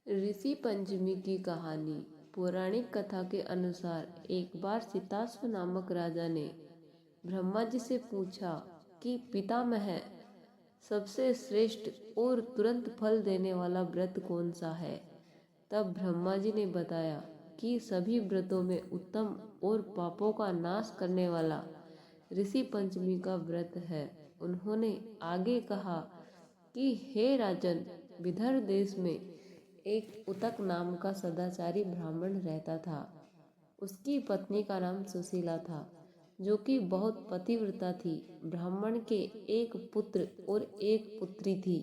ऋषि पंचमी की कहानी। पौराणिक कथा के अनुसार एक बार सिताश्व नामक राजा ने ब्रह्मा जी से पूछा कि पितामह, सबसे श्रेष्ठ और तुरंत फल देने वाला व्रत कौन सा है। तब ब्रह्मा जी ने बताया कि सभी व्रतों में उत्तम और पापों का नाश करने वाला ऋषि पंचमी का व्रत है। उन्होंने आगे कहा कि हे राजन, विदर्भ देश में एक उतक नाम का सदाचारी ब्राह्मण रहता था। उसकी पत्नी का नाम सुशीला था, जो कि बहुत पतिव्रता थी। ब्राह्मण के एक पुत्र और एक पुत्री थी।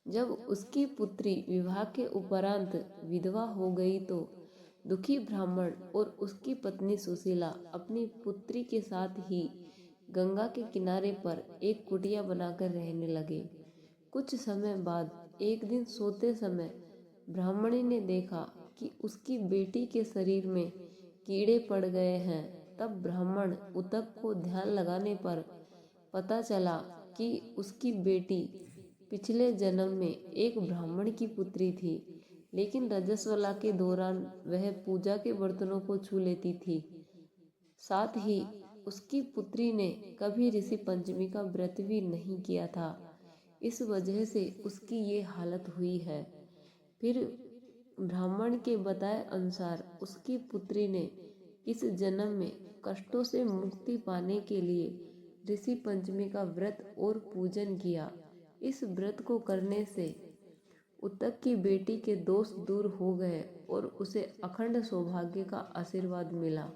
जब उसकी पुत्री विवाह के उपरांत विधवा हो गई तो दुखी ब्राह्मण और उसकी पत्नी सुशीला अपनी पुत्री के साथ ही गंगा के किनारे पर एक कुटिया बनाकर रहने लगे। कुछ समय बाद एक दिन सोते समय ब्राह्मणी ने देखा कि उसकी बेटी के शरीर में कीड़े पड़ गए हैं। तब ब्राह्मण उतक को ध्यान लगाने पर पता चला कि उसकी बेटी पिछले जन्म में एक ब्राह्मण की पुत्री थी, लेकिन रजस्वला के दौरान वह पूजा के बर्तनों को छू लेती थी। साथ ही उसकी पुत्री ने कभी ऋषि पंचमी का व्रत भी नहीं किया था। इस वजह से उसकी ये हालत हुई है। फिर ब्राह्मण के बताए अनुसार उसकी पुत्री ने इस जन्म में कष्टों से मुक्ति पाने के लिए ऋषि पंचमी का व्रत और पूजन किया। इस व्रत को करने से उतक की बेटी के दोष दूर हो गए और उसे अखंड सौभाग्य का आशीर्वाद मिला।